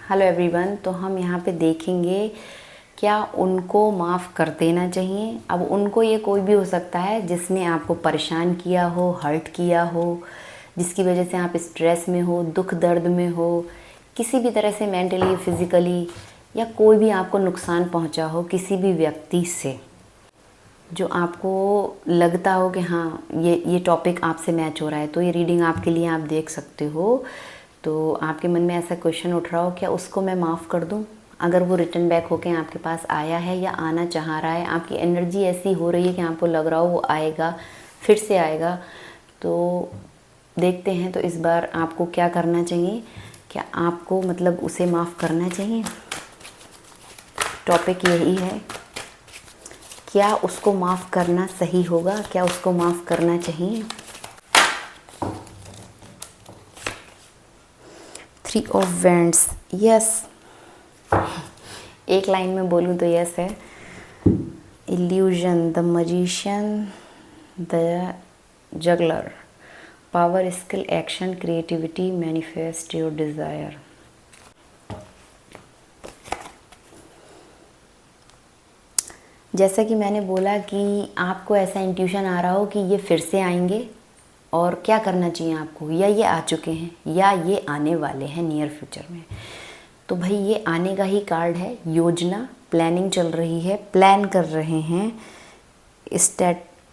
Hello everyone. तो हम यहाँ पे देखेंगे क्या उनको माफ़ कर देना चाहिए। अब उनको ये कोई भी हो सकता है जिसने आपको परेशान किया हो, हर्ट किया हो, जिसकी वजह से आप स्ट्रेस में हो, दुख दर्द में हो, किसी भी तरह से मेंटली, फिज़िकली, या कोई भी आपको नुकसान पहुँचा हो किसी भी व्यक्ति से, जो आपको लगता हो कि हाँ ये टॉपिक आपसे मैच हो रहा है, तो ये रीडिंग आपके लिए आप देख सकते हो। तो आपके मन में ऐसा क्वेश्चन उठ रहा हो, क्या उसको मैं माफ़ कर दूं? अगर वो रिटर्न बैक होके आपके पास आया है या आना चाह रहा है, आपकी एनर्जी ऐसी हो रही है कि आपको लग रहा हो वो आएगा, फिर से आएगा, तो देखते हैं। तो इस बार आपको क्या करना चाहिए? क्या आपको मतलब उसे माफ़ करना चाहिए? टॉपिक यही है, क्या उसको माफ़ करना सही होगा, क्या उसको माफ़ करना चाहिए? 3 ऑफ वैंड्स, यस। एक लाइन में बोलूँ तो यस है। Illusion, the magician, the juggler, power, skill, action, creativity, manifest your desire. जैसा कि मैंने बोला कि आपको ऐसा इंट्यूशन आ रहा हो कि ये फिर से आएंगे, और क्या करना चाहिए आपको, या ये आ चुके हैं या ये आने वाले हैं नियर फ्यूचर में। तो भाई ये आने का ही कार्ड है। योजना, प्लानिंग चल रही है, प्लान कर रहे हैं,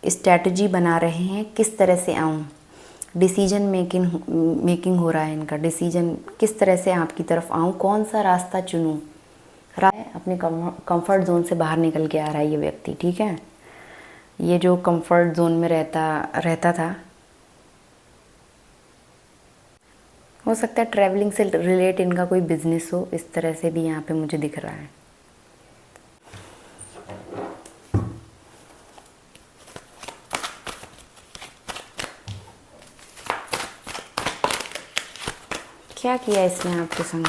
स्ट्रैटेजी बना रहे हैं, किस तरह से आऊँ। डिसीजन मेकिंग हो रहा है इनका। डिसीजन किस तरह से आपकी तरफ आऊँ, कौन सा रास्ता चुनूँ। अपने कंफर्ट जोन से बाहर निकल के आ रहा है ये व्यक्ति, ठीक है। ये जो कंफर्ट जोन में रहता था, हो सकता है ट्रैवलिंग से रिलेट इनका कोई बिजनेस हो, इस तरह से भी यहाँ पे मुझे दिख रहा है। क्या किया इसने आपके संग?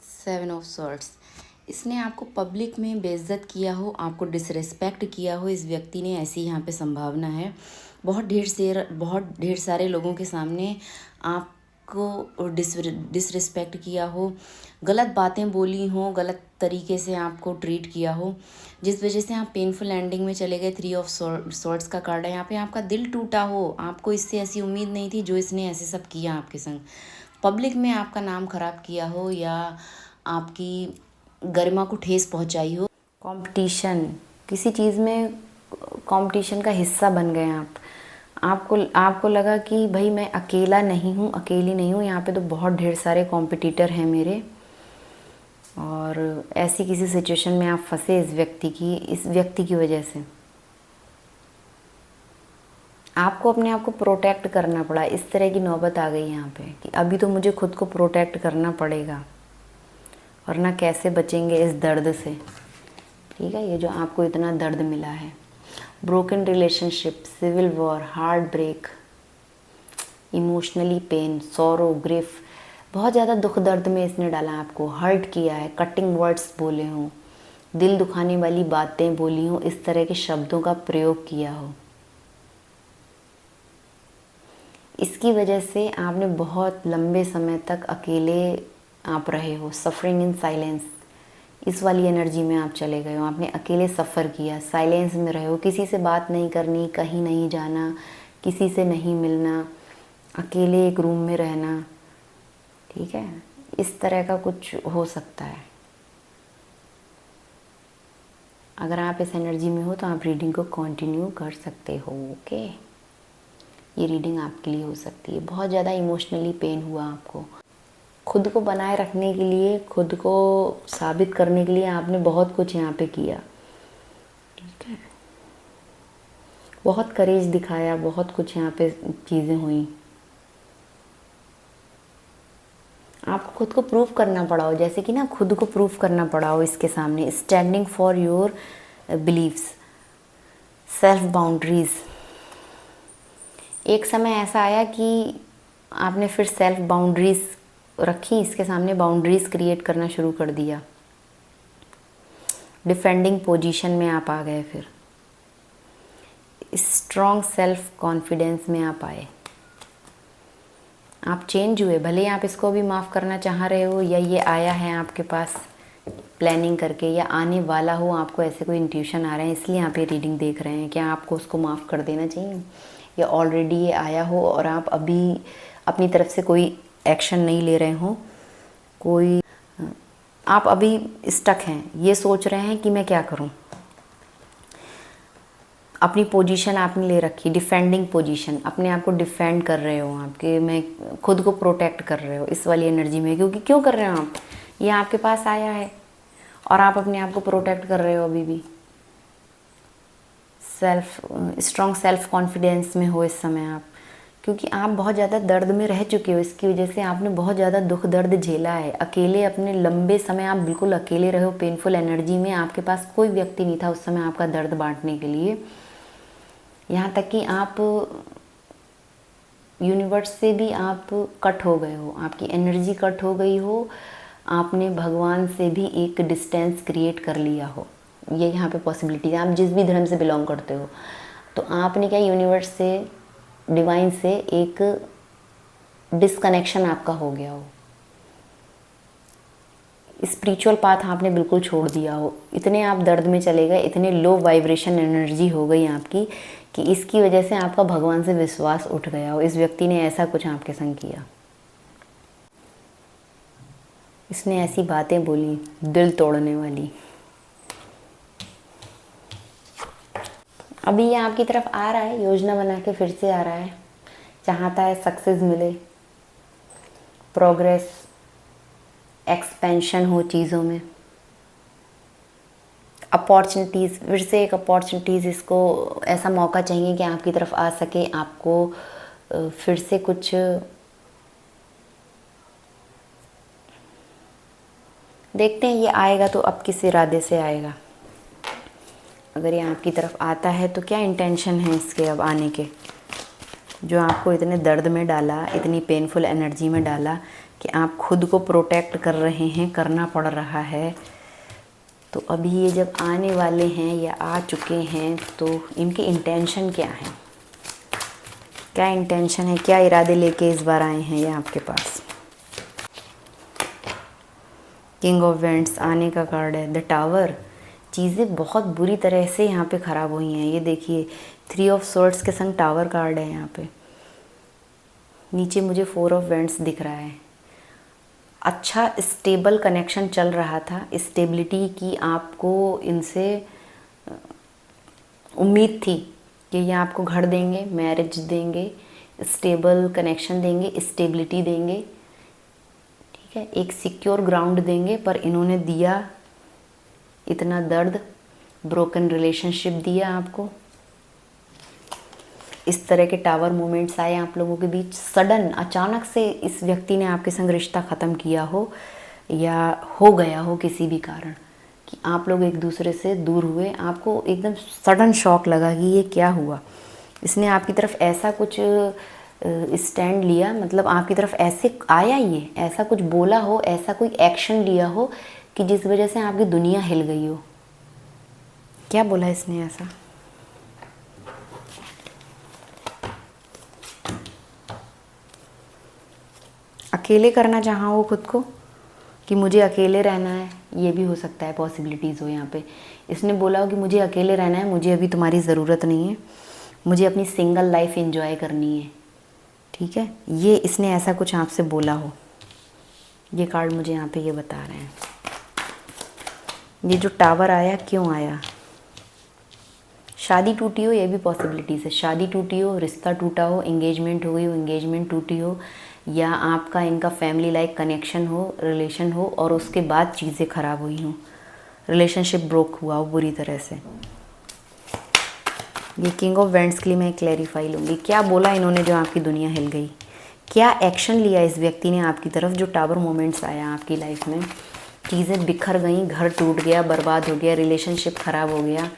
Seven of swords. इसने आपको पब्लिक में बेइज्जत किया हो, आपको डिसरिस्पेक्ट किया हो, इस व्यक्ति ने, ऐसी यहाँ पे संभावना है। बहुत ढेर सारे लोगों के सामने आपको डिसरिस्पेक्ट किया हो, गलत बातें बोली हो, गलत तरीके से आपको ट्रीट किया हो, जिस वजह से आप पेनफुल एंडिंग में चले गए। 3 ऑफ सॉर्ड्स का कार्ड है यहाँ पे। आपका दिल टूटा हो, आपको इससे ऐसी उम्मीद नहीं थी जो इसने ऐसे सब किया आपके संग। पब्लिक में आपका नाम खराब किया हो या आपकी गरिमा को ठेस पहुंचाई हो। कंपटीशन, किसी चीज़ में कंपटीशन का हिस्सा बन गए आप। आपको लगा कि भाई मैं अकेला नहीं हूँ, अकेली नहीं हूँ, यहाँ पे तो बहुत ढेर सारे कॉम्पिटिटर हैं मेरे। और ऐसी किसी सिचुएशन में आप फंसे इस व्यक्ति की वजह से। आपको अपने आप को प्रोटेक्ट करना पड़ा। इस तरह की नौबत आ गई यहाँ पे कि अभी तो मुझे खुद को प्रोटेक्ट करना पड़ेगा, वरना कैसे बचेंगे इस दर्द से। ठीक है, ये जो आपको इतना दर्द मिला है, broken relationship, civil war, heart break, emotionally pain, sorrow, grief, बहुत ज़्यादा दुख दर्द में इसने डाला आपको, हर्ट किया है, कटिंग वर्ड्स बोले हों, दिल दुखाने वाली बातें बोली हों, इस तरह के शब्दों का प्रयोग किया हो। इसकी वजह से आपने बहुत लंबे समय तक अकेले आप रहे हो, सफरिंग इन साइलेंस। इस वाली एनर्जी में आप चले गए हो, आपने अकेले सफ़र किया, साइलेंस में रहे हो, किसी से बात नहीं करनी, कहीं नहीं जाना, किसी से नहीं मिलना, अकेले एक रूम में रहना। ठीक है, इस तरह का कुछ हो सकता है। अगर आप इस एनर्जी में हो तो आप रीडिंग को कंटिन्यू कर सकते हो। ओके, ये रीडिंग आपके लिए हो सकती है। बहुत ज़्यादा इमोशनली पेन हुआ आपको, खुद को बनाए रखने के लिए, खुद को साबित करने के लिए आपने बहुत कुछ यहाँ पे किया। ठीक है, बहुत करेज दिखाया, बहुत कुछ यहाँ पे चीज़ें हुई। आपको खुद को प्रूफ करना पड़ा हो, जैसे कि ना खुद को प्रूफ करना पड़ा हो इसके सामने। Standing for your beliefs, self boundaries. एक समय ऐसा आया कि आपने फिर सेल्फ बाउंड्रीज रखी, इसके सामने बाउंड्रीज क्रिएट करना शुरू कर दिया। डिफेंडिंग पोजीशन में आप आ गए। फिर स्ट्रॉन्ग सेल्फ कॉन्फिडेंस में आप आए, आप चेंज हुए। भले ही आप इसको भी माफ़ करना चाह रहे हो, या ये आया है आपके पास प्लानिंग करके, या आने वाला हो, आपको ऐसे कोई इंट्यूशन आ रहे हैं इसलिए आप ये रीडिंग देख रहे हैं। क्या आपको उसको माफ़ कर देना चाहिए, या ऑलरेडी ये आया हो और आप अभी अपनी तरफ से कोई एक्शन नहीं ले रहे हो, कोई आप अभी स्टक हैं, ये सोच रहे हैं कि मैं क्या करूं। अपनी पोजीशन आपने ले रखी, डिफेंडिंग पोजीशन, अपने आप को डिफेंड कर रहे हो आप, कि मैं खुद को प्रोटेक्ट कर रहे हो इस वाली एनर्जी में। क्योंकि क्यों कर रहे हो आप, ये आपके पास आया है और आप अपने आप को प्रोटेक्ट कर रहे हो अभी भी। स्ट्रॉन्ग सेल्फ कॉन्फिडेंस में हो इस समय आप, क्योंकि आप बहुत ज़्यादा दर्द में रह चुके हो। इसकी वजह से आपने बहुत ज़्यादा दुख दर्द झेला है, अकेले अपने लंबे समय आप बिल्कुल अकेले रहे हो पेनफुल एनर्जी में। आपके पास कोई व्यक्ति नहीं था उस समय आपका दर्द बांटने के लिए। यहाँ तक कि आप यूनिवर्स से भी आप कट हो गए हो, आपकी एनर्जी कट हो गई हो, आपने भगवान से भी एक डिस्टेंस क्रिएट कर लिया हो। ये यहाँ पे पॉसिबिलिटी है। आप जिस भी धर्म से बिलोंग करते हो, तो आपने क्या यूनिवर्स से, डिवाइन से एक डिस्कनेक्शन आपका हो गया हो। स्पिरिचुअल पाथ आपने बिल्कुल छोड़ दिया हो। इतने आप दर्द में चले गए, इतने लो वाइब्रेशन एनर्जी हो गई आपकी, कि इसकी वजह से आपका भगवान से विश्वास उठ गया हो। इस व्यक्ति ने ऐसा कुछ आपके संग किया, इसने ऐसी बातें बोली दिल तोड़ने वाली। अभी ये आपकी तरफ आ रहा है, योजना बना के फिर से आ रहा है, चाहता है सक्सेस मिले, प्रोग्रेस, एक्सपेंशन हो चीज़ों में, अपॉर्चुनिटीज़, फिर से एक अपॉर्चुनिटीज़, इसको ऐसा मौका चाहिए कि आपकी तरफ आ सके, आपको फिर से कुछ देखते हैं। ये आएगा तो अब किस इरादे से आएगा। अगर ये आपकी तरफ आता है तो क्या इंटेंशन है इसके अब आने के, जो आपको इतने दर्द में डाला, इतनी पेनफुल एनर्जी में डाला, कि आप खुद को प्रोटेक्ट कर रहे हैं, करना पड़ रहा है। तो अभी ये जब आने वाले हैं या आ चुके हैं, तो इनकी इंटेंशन क्या है, क्या इंटेंशन है, क्या इरादे लेके इस बार आए हैं ये आपके पास। किंग ऑफ वेंट्स आने का कार्ड है, द टावर। चीज़ें बहुत बुरी तरह से यहाँ पे ख़राब हुई हैं। ये देखिए 3 ऑफ सोर्ड्स के संग टावर कार्ड है यहाँ पे। नीचे मुझे 4 ऑफ वेंट्स दिख रहा है। अच्छा स्टेबल कनेक्शन चल रहा था, स्टेबिलिटी की आपको इनसे उम्मीद थी कि ये आपको घर देंगे, मैरिज देंगे, स्टेबल कनेक्शन देंगे, स्टेबिलिटी देंगे, ठीक है, एक सिक्योर ग्राउंड देंगे। पर इन्होंने दिया इतना दर्द, ब्रोकन रिलेशनशिप दिया आपको। इस तरह के टावर मोमेंट्स आए आप लोगों के बीच। सडन अचानक से इस व्यक्ति ने आपके संग रिश्ता ख़त्म किया हो, या हो गया हो किसी भी कारण, कि आप लोग एक दूसरे से दूर हुए। आपको एकदम सडन शॉक लगा कि ये क्या हुआ। इसने आपकी तरफ ऐसा कुछ स्टैंड लिया, मतलब आपकी तरफ ऐसे आया, ये ऐसा कुछ बोला हो, ऐसा कोई एक्शन लिया हो कि जिस वजह से आपकी दुनिया हिल गई हो। क्या बोला इसने ऐसा, अकेले करना चाहा हो खुद को, कि मुझे अकेले रहना है। ये भी हो सकता है, पॉसिबिलिटीज़ हो यहाँ पे। इसने बोला हो कि मुझे अकेले रहना है, मुझे अभी तुम्हारी ज़रूरत नहीं है, मुझे अपनी सिंगल लाइफ एंजॉय करनी है, ठीक है। ये इसने ऐसा कुछ आपसे बोला हो। ये कार्ड मुझे यहाँ पे ये बता रहे हैं। ये जो टावर आया क्यों आया, शादी टूटी हो, ये भी पॉसिबिलिटीज़ है। शादी टूटी हो, रिश्ता टूटा हो, एंगेजमेंट हो गई हो, एंगेजमेंट टूटी हो, या आपका इनका फैमिली लाइक कनेक्शन हो, रिलेशन हो, और उसके बाद चीज़ें ख़राब हुई हों, रिलेशनशिप ब्रोक हुआ हो बुरी तरह से। ये किंग ऑफ वेंट्स के लिए मैं क्लैरिफाई लूँगी। क्या बोला इन्होंने जो आपकी दुनिया हिल गई, क्या एक्शन लिया इस व्यक्ति ने आपकी तरफ, जो टावर मोमेंट्स आया आपकी लाइफ में। चीज़ें बिखर गई, घर टूट गया, बर्बाद हो गया, रिलेशनशिप ख़राब हो गया।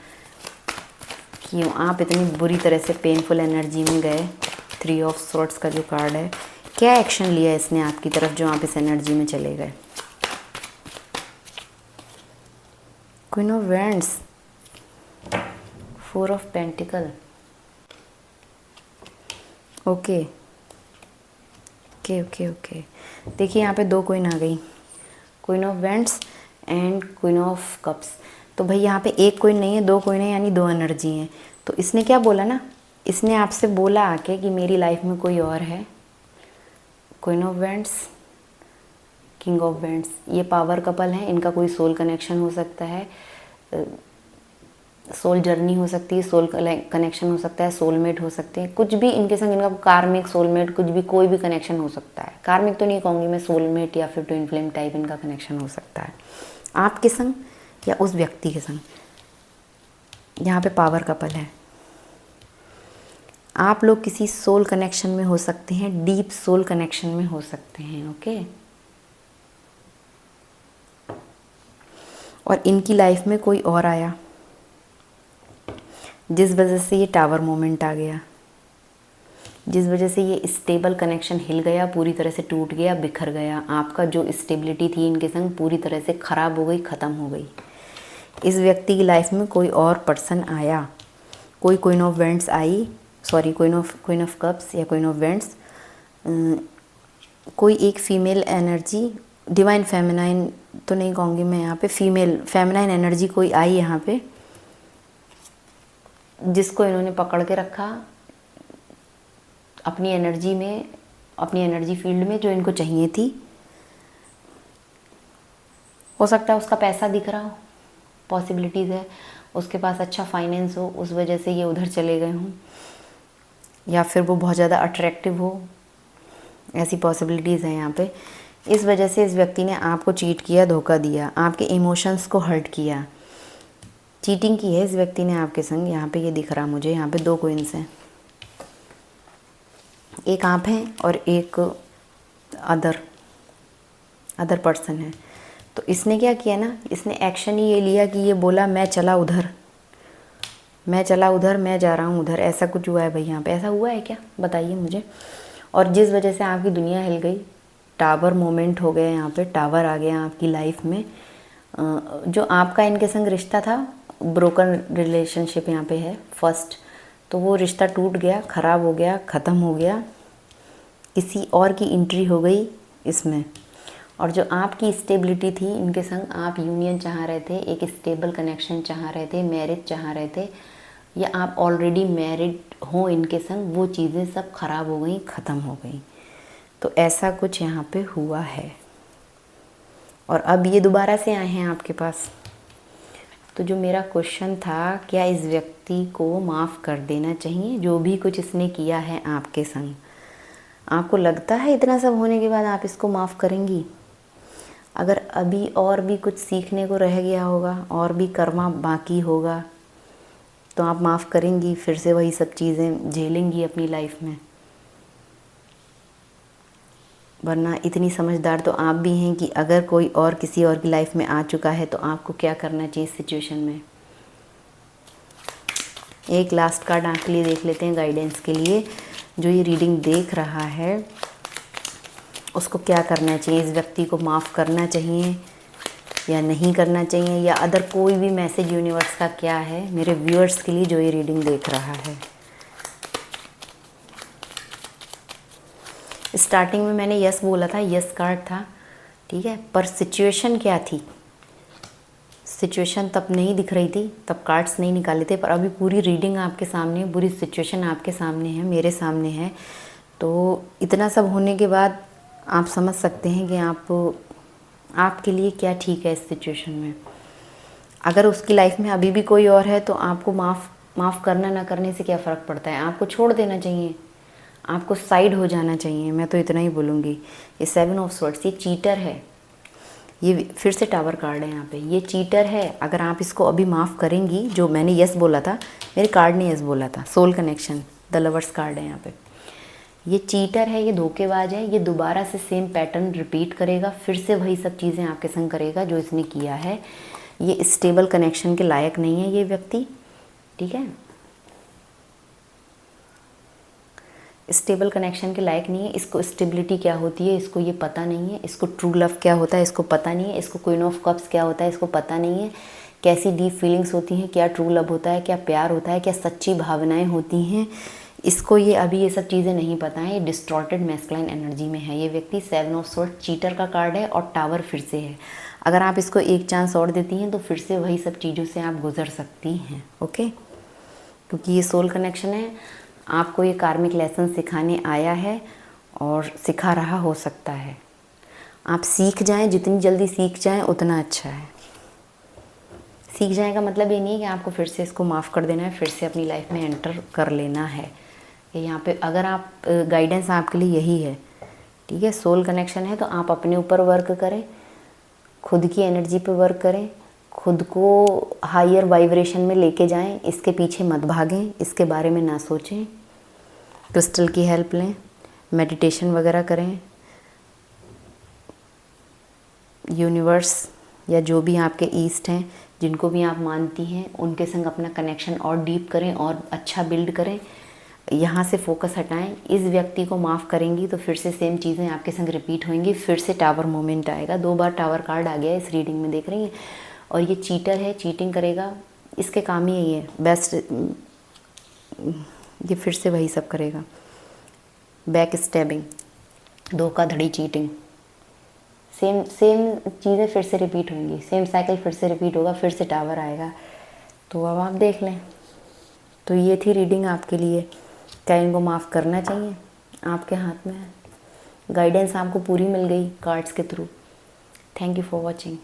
क्यों आप इतनी बुरी तरह से पेनफुल एनर्जी में गए। 3 ऑफ सॉर्ड्स का जो कार्ड है, क्या एक्शन लिया इसने आपकी तरफ जो आप इस एनर्जी में चले गए। Queen of wands, 4 of pentacle, okay okay okay okay. देखिए यहाँ पे 2 क्वीन आ गई, queen of wands and queen of cups. तो भाई यहाँ पे 1 क्वीन नहीं है, 2 क्वीन है, यानी 2 एनर्जी हैं। तो इसने क्या बोला ना, इसने आपसे बोला आके कि मेरी लाइफ में कोई और है। Queen of wands, king of wands, ये पावर कपल हैं, इनका कोई सोल कनेक्शन हो सकता है, सोल जर्नी हो सकती है, सोल कनेक्शन हो सकता है, सोलमेट हो सकते हैं, कुछ भी इनके संग, इनका कार्मिक सोलमेट कुछ भी, कोई भी कनेक्शन हो सकता है। कार्मिक तो नहीं कहूँगी मैं, सोलमेट या फिर ट्विन फ्लेम टाइप इनका कनेक्शन हो सकता है आपके संग या उस व्यक्ति के संग। यहाँ पे पावर कपल है, आप लोग किसी सोल कनेक्शन में हो सकते हैं, डीप सोल कनेक्शन में हो सकते हैं। ओके, और इनकी लाइफ में कोई और आया जिस वजह से ये टावर मोमेंट आ गया, जिस वजह से ये स्टेबल कनेक्शन हिल गया, पूरी तरह से टूट गया, बिखर गया। आपका जो स्टेबिलिटी थी इनके संग पूरी तरह से ख़राब हो गई, ख़त्म हो गई। इस व्यक्ति की लाइफ में कोई और पर्सन आया, कोई queen of wands I, sorry queen of cups या क्वीन ऑफ वैंड्स, कोई एक फीमेल एनर्जी, डिवाइन फेमिनाइन तो नहीं कहूँगी मैं यहाँ पे, फीमेल फेमिनाइन एनर्जी कोई आई यहाँ पे, जिसको इन्होंने पकड़ के रखा अपनी एनर्जी में, अपनी एनर्जी फील्ड में, जो इनको चाहिए थी। हो सकता है उसका पैसा दिख रहा हो, पॉसिबिलिटीज़ है, उसके पास अच्छा फाइनेंस हो, उस वजह से ये उधर चले गए हों, या फिर वो बहुत ज़्यादा अट्रैक्टिव हो, ऐसी पॉसिबिलिटीज़ हैं यहाँ पे। इस वजह से इस व्यक्ति ने आपको चीट किया, धोखा दिया, आपके इमोशंस को हर्ट किया, चीटिंग की है इस व्यक्ति ने आपके संग। यहाँ पे ये दिख रहा मुझे, यहाँ पे 2 क्वींस हैं, एक आप हैं और एक अदर पर्सन है। तो इसने क्या किया ना, इसने एक्शन ही ये लिया कि ये बोला मैं चला उधर, मैं जा रहा हूँ उधर। ऐसा कुछ हुआ है भाई यहाँ पे, ऐसा हुआ है क्या बताइए मुझे। और जिस वजह से आपकी दुनिया हिल गई, टावर मोमेंट हो गया, यहाँ पे टावर आ गया आपकी लाइफ में। जो आपका इनके संग रिश्ता था, ब्रोकन रिलेशनशिप यहाँ पे है फर्स्ट, तो वो रिश्ता टूट गया, ख़राब हो गया, ख़त्म हो गया, किसी और की एंट्री हो गई इसमें। और जो आपकी स्टेबिलिटी थी इनके संग, आप यूनियन चाह रहे थे, एक स्टेबल कनेक्शन चाह रहे थे, मैरिज चाह रहे थे, या आप ऑलरेडी मैरिड हो इनके संग, वो चीज़ें सब ख़राब हो गई, ख़त्म हो गई। तो ऐसा कुछ यहाँ पे हुआ है, और अब ये दोबारा से आए हैं आपके पास। तो जो मेरा क्वेश्चन था, क्या इस व्यक्ति को माफ़ कर देना चाहिए जो भी कुछ इसने किया है आपके संग? आपको लगता है इतना सब होने के बाद आप इसको माफ़ करेंगी? अगर अभी और भी कुछ सीखने को रह गया होगा, और भी कर्मा बाकी होगा, तो आप माफ़ करेंगी, फिर से वही सब चीज़ें झेलेंगी अपनी लाइफ में? वरना इतनी समझदार तो आप भी हैं कि अगर कोई और किसी और की लाइफ में आ चुका है तो आपको क्या करना चाहिए इस सिचुएशन में। एक लास्ट कार्ड आपके लिए देख लेते हैं गाइडेंस के लिए। जो ये रीडिंग देख रहा है उसको क्या करना चाहिए, इस व्यक्ति को माफ़ करना चाहिए या नहीं करना चाहिए, या अदर कोई भी मैसेज यूनिवर्स का क्या है मेरे व्यूअर्स के लिए जो ये रीडिंग देख रहा है। स्टार्टिंग में मैंने यस बोला था, यस कार्ड था, ठीक है, पर सिचुएशन क्या थी, सिचुएशन तब नहीं दिख रही थी, तब कार्ड्स नहीं निकाले थे, पर अभी पूरी रीडिंग आपके सामने, पूरी सिचुएशन आपके सामने है, मेरे सामने है। तो इतना सब होने के बाद आप समझ सकते हैं कि आपके लिए क्या ठीक है इस सिचुएशन में। अगर उसकी लाइफ में अभी भी कोई और है तो आपको माफ़ करना ना करने से क्या फ़र्क पड़ता है, आपको छोड़ देना चाहिए, आपको साइड हो जाना चाहिए। मैं तो इतना ही बोलूँगी। ये 7 ऑफ स्वॉर्ड्स, ये चीटर है, ये फिर से टावर कार्ड है यहाँ पे, ये चीटर है। अगर आप इसको अभी माफ़ करेंगी, जो मैंने यस बोला था, मेरे कार्ड ने यस बोला था, soul connection, the lovers card है यहाँ पे। ये चीटर है, ये धोखेबाज है, ये दोबारा से सेम पैटर्न रिपीट करेगा, फिर से वही सब चीज़ें आपके संग करेगा जो इसने किया है। ये स्टेबल कनेक्शन के लायक नहीं है ये व्यक्ति, ठीक है, स्टेबल कनेक्शन के लायक नहीं है। इसको स्टेबिलिटी क्या होती है इसको ये पता नहीं है, इसको ट्रू लव क्या होता है इसको पता नहीं है, इसको क्वीन ऑफ कप्स क्या होता है इसको पता नहीं है, कैसी डीप फीलिंग्स होती हैं, क्या ट्रू लव होता है, क्या प्यार होता है, क्या सच्ची भावनाएं होती हैं, इसको ये अभी ये सब चीज़ें नहीं पता है, ये डिस्टॉर्टेड मैस्कुलाइन एनर्जी में है। ये व्यक्ति 7 ऑफ सोर्ड चीटर का कार्ड है और टावर फिर से है। अगर आप इसको एक चांस और देती हैं तो फिर से वही सब चीज़ों से आप गुजर सकती हैं। ओके, क्योंकि ये सोल कनेक्शन है, आपको ये कार्मिक लेसन सिखाने आया है और सिखा रहा हो सकता है। आप सीख जाएं, जितनी जल्दी सीख जाएं उतना अच्छा है। सीख जाए का मतलब ये नहीं है कि आपको फिर से इसको माफ़ कर देना है, फिर से अपनी लाइफ में एंटर कर लेना है। ये यहाँ पे अगर आप गाइडेंस आपके लिए यही है, ठीक है, सोल कनेक्शन है, तो आप अपने ऊपर वर्क करें, खुद की एनर्जी पे वर्क करें, खुद को हायर वाइब्रेशन में लेके जाएं, इसके पीछे मत भागें, इसके बारे में ना सोचें, क्रिस्टल की हेल्प लें, मेडिटेशन वगैरह करें, यूनिवर्स या जो भी आपके ईस्ट हैं, जिनको भी आप मानती हैं, उनके संग अपना कनेक्शन और डीप करें और अच्छा बिल्ड करें। यहाँ से फोकस हटाएं। इस व्यक्ति को माफ़ करेंगी तो फिर से सेम चीज़ें आपके संग रिपीट होंगी, फिर से टावर मोमेंट आएगा। 2 बार टावर कार्ड आ गया इस रीडिंग में, देख रही हैं। और ये चीटर है, चीटिंग करेगा, इसके काम ही यही है बेस्ट। ये फिर से वही सब करेगा, बैक स्टैबिंग, धोखाधड़ी, चीटिंग, सेम चीज़ें फिर से रिपीट होंगी, सेम साइकिल फिर से रिपीट होगा, फिर से टावर आएगा। तो अब आप देख लें। तो ये थी रीडिंग आपके लिए। क्या इनको माफ़ करना चाहिए? आपके हाथ में है। गाइडेंस आपको पूरी मिल गई कार्ड्स के through. Thank you for watching.